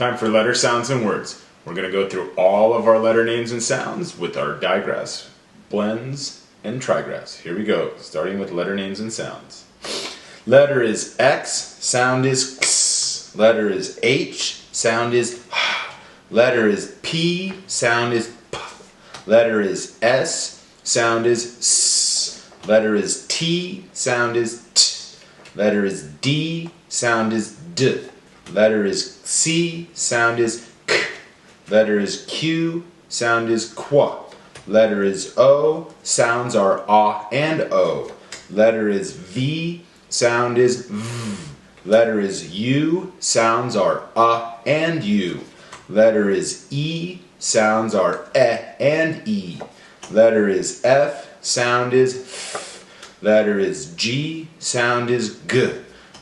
Time for letter sounds and words. We're going to go through all of our letter names and sounds with our digraphs, blends, and trigraphs. Here we go, starting with letter names and sounds. Letter is X, sound is X. Letter is H, sound is H. Letter is P, sound is P. Letter is S, sound is S. Letter is T, sound is T. Letter is D, sound is D. Letter is C, sound is K. Letter is Q, sound is Qu. Letter is O, sounds are Ah and O. Letter is V, sound is V. Letter is U, sounds are and U. Letter is E, sounds are and E. Letter is F, sound is F. Letter is G, sound is G.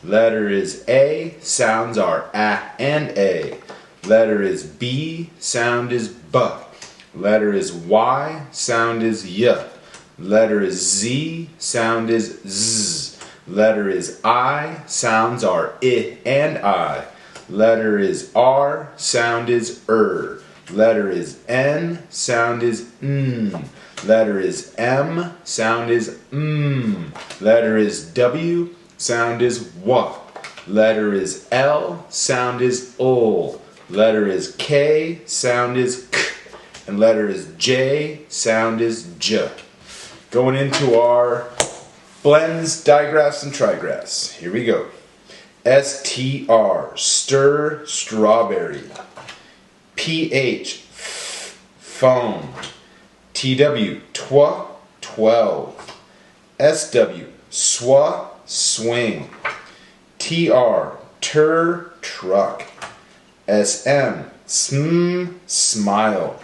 Letter is A, sounds are and A. Letter is B, sound is B. Letter is Y, sound is Y. Letter is Z, sound is Z. Letter is I, sounds are I and I. Letter is R, sound is Letter is N, sound is N. Letter is M, sound is M. Letter is W, sound is W. Letter is L, sound is L. Letter is K, sound is K. And letter is J, sound is J. Going into our blends, digraphs, and trigraphs. Here we go. STR, stir, strawberry. PH, phone. TW, 12. SW, swa, swing. TR, truck. SM, smile.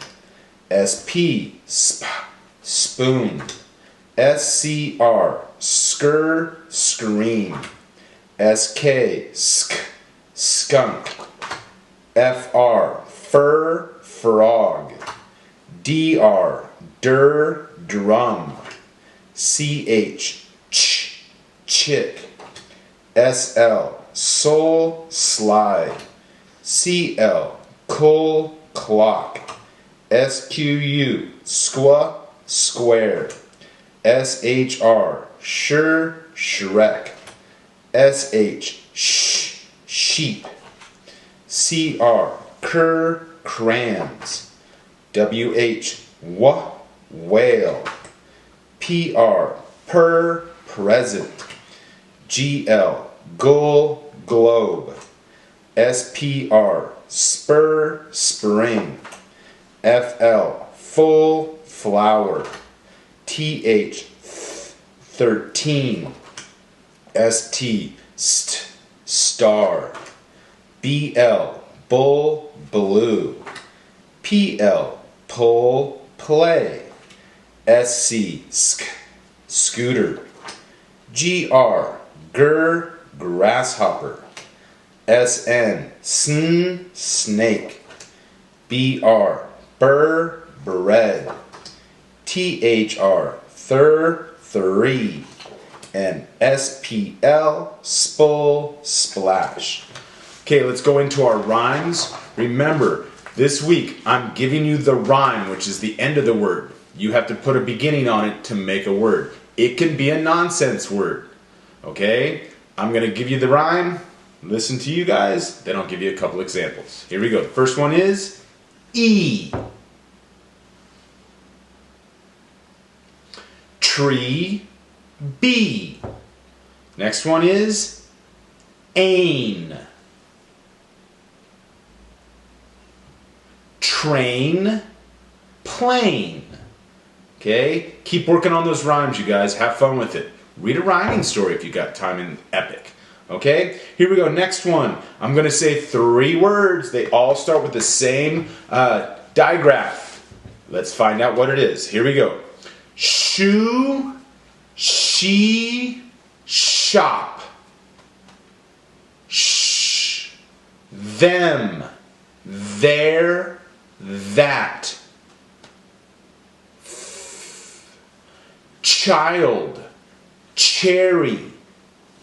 SP, spoon. SCR, scream. SK, skunk. FR, frog. DR, drum. CH, chick. SL, soul, slide. CL, clock. SQU, square. SHR, Shrek. SH, sheep. CR, crayons. WH, whale. PR, present. GL, globe. SPR, spring. FL, full flower. TH, 13. ST, star. BL, blue. PL, pull, play. SC, scooter. GR, grasshopper. SN, snake. BR, bread. THR, three. And SPL, splash. Okay, let's go into our rhymes. Remember, this week I'm giving you the rhyme, which is the end of the word. You have to put a beginning on it to make a word. It can be a nonsense word. Okay? I'm going to give you the rhyme. Listen to you guys. Then I'll give you a couple examples. Here we go. The first one is E. Tree, B. Next one is ain. Train, plane. Okay? Keep working on those rhymes, you guys. Have fun with it. Read a rhyming story if you got time in Epic. Okay? Here we go. Next one. I'm going to say 3 words. They all start with the same digraph. Let's find out what it is. Here we go. Shoe, she, shop. Shh, them, there, that. Child, cherry,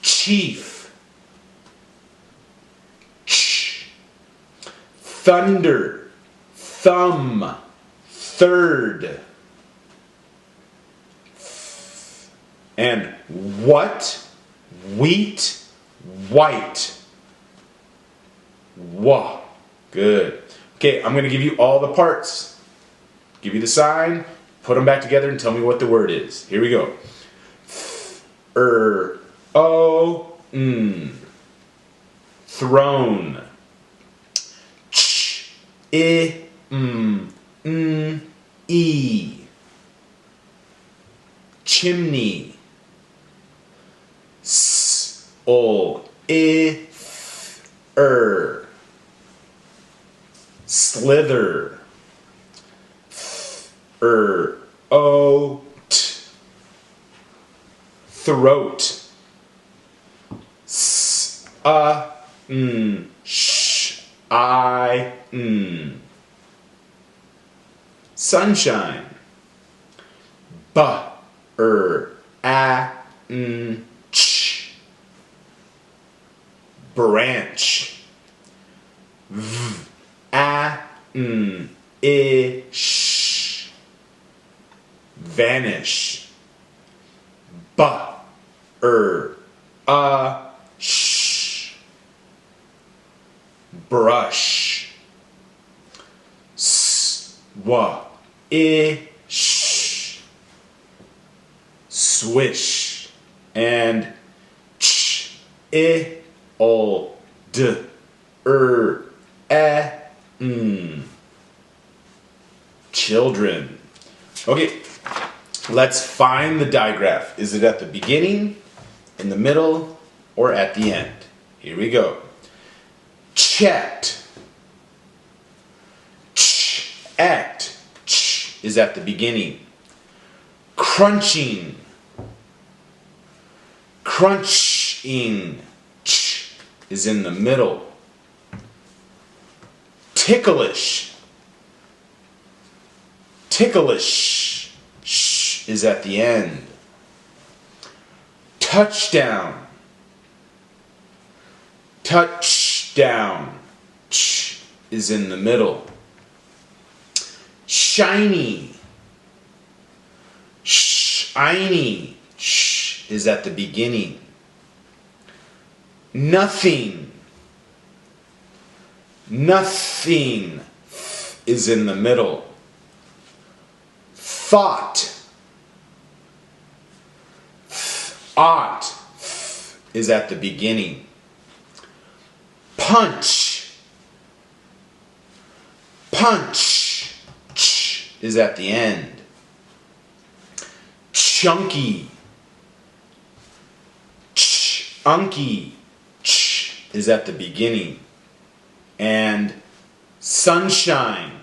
chief. thunder, thumb, third. And what, wheat, white. Wah. Good. Okay, I'm going to give you all the parts. Give you the sign, put them back together, and tell me what the word is. Here we go. O, n. Throne. Ch, I, n, e. Chimney. S, o, I, slither. O, t. Throat. S, n. Sh, I, n. Sunshine. B, a, n, ch. Branch. V, a, n, I, sh. Vanish. B, a, sh. Brush. S, w, I, sh. Swish. And ch, I, o, d, e, n. Children. Okay, let's find the digraph. Is it at the beginning, in the middle, or at the end? Here we go. Checked. Ch-ect. Ch is at the beginning. Crunching. Crunching. Ch is in the middle. Ticklish. Ticklish. Sh is at the end. Touchdown. Touchdown. Ch is in the middle. Shiny. Shiny. Sh is at the beginning. Nothing. Nothing is in the middle. Thought. Ought is at the beginning. Punch. Punch. Ch is at the end. Chunky. Chunky. Ch is at the beginning. And sunshine.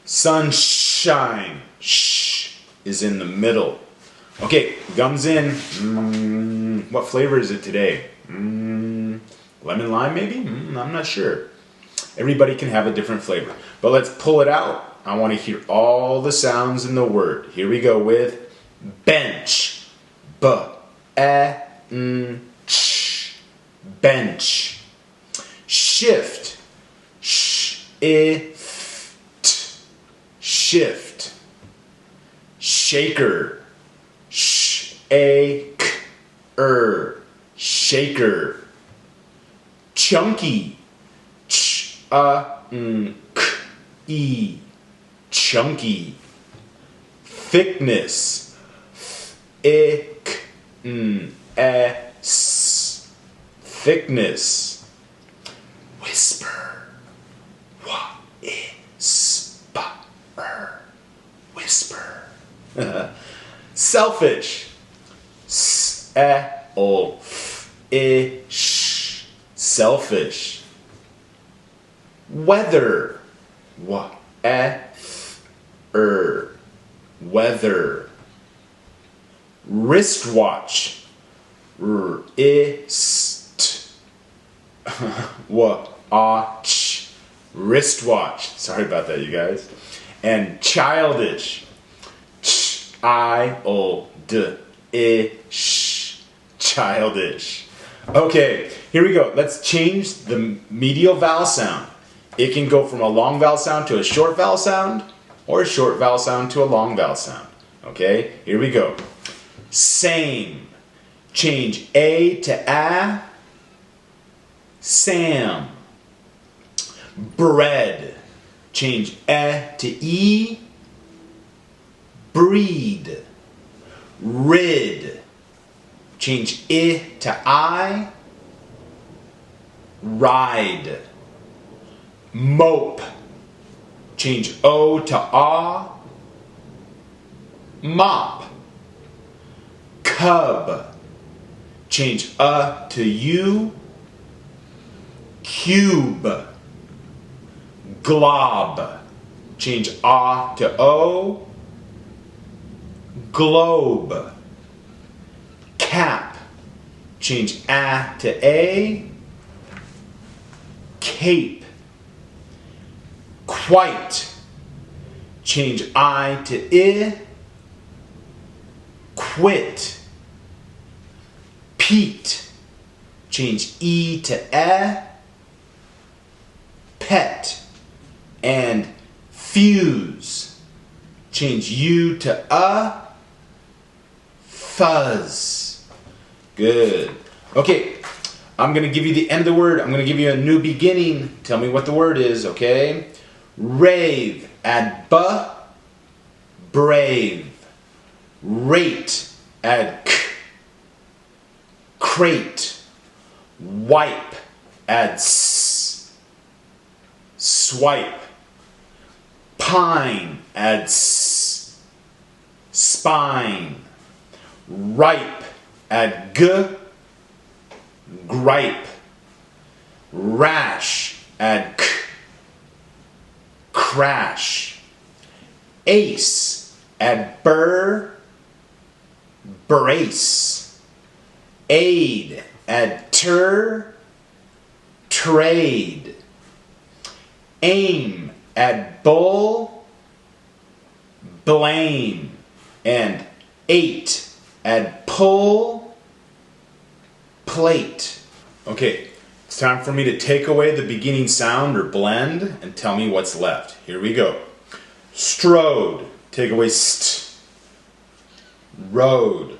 Sunshine. Sh is in the middle. Okay, gums in. What flavor is it today? Lemon lime maybe? I'm not sure. Everybody can have a different flavor. But let's pull it out. I want to hear all the sounds in the word. Here we go with bench. B-e-n-ch. Bench. Shift. Sh-i-f-t. Shift. Shaker. Sh-a-k-er. Shaker. Chunky. Ch-a-n-k-e. Chunky. Thickness. Thickness. Thickness. Whisper. Whisper. Whisper. Selfish. S-e-l-f-ish. Selfish. Weather. W-e-th-er. Weather. Wristwatch. R-i-st. W-a-ch. Wristwatch. Sorry about that, you guys. And childish. Ch-i-o-d-ish. Childish. Okay, here we go. Let's change the medial vowel sound. It can go from a long vowel sound to a short vowel sound, or a short vowel sound to a long vowel sound. Okay, here we go. Same. Change A to A. Sam. Bread. Change E to E. Breed. Rid. Change I to I. Ride. Mope. Change O to Ah. Mop. Cub. Change to U. Cube. Glob. Change to O. Globe. Cap. Change A to A. Cape. Quite. Change I to I. Quit. Pete. Change E to E. Pet. And fuse. Change U to A. Fuzz. Good. Okay, I'm going to give you the end of the word. I'm going to give you a new beginning. Tell me what the word is, okay? Rave. Add B. Brave. Rate. Add K. Crate. Wipe. Add S. Swipe. Pine. Add S. Spine. Ripe. Add G. Gripe. Rash. Add K. Crash. Ace. Add Burr. Brace. Aid. Add Tur. Trade. Aim. Add Bull. Blame. And 8. Add Pull. Plate. Okay, it's time for me to take away the beginning sound or blend and tell me what's left. Here we go. Strode. Take away st. Road.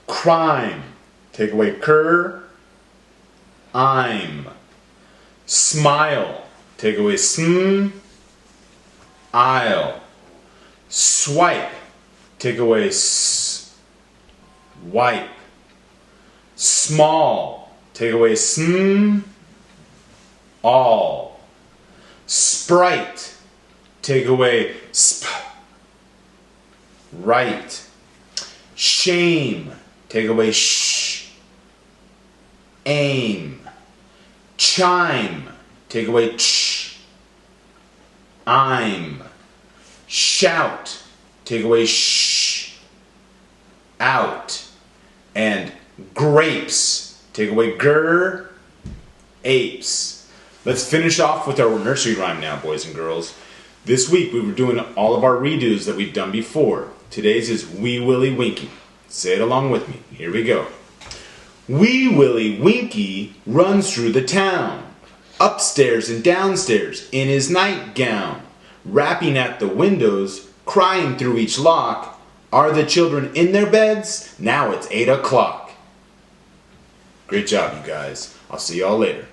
Crime. Take away cur. I'm. Smile. Take away sm. I'll. Swipe. Take away s. Wipe. Small. Take away sm. All. Sprite. Take away sp. Right. Shame. Take away sh. Aim. Chime. Take away ch. I'm. Shout. Take away sh. Out. And grapes. Take away gur. Apes. Let's finish off with our nursery rhyme now, boys and girls. This week we were doing all of our redos that we've done before. Today's is Wee Willie Winkie. Say it along with me. Here we go. Wee Willie Winkie runs through the town, upstairs and downstairs in his nightgown, rapping at the windows, crying through each lock. Are the children in their beds? Now it's 8 o'clock. Great job, you guys. I'll see y'all later.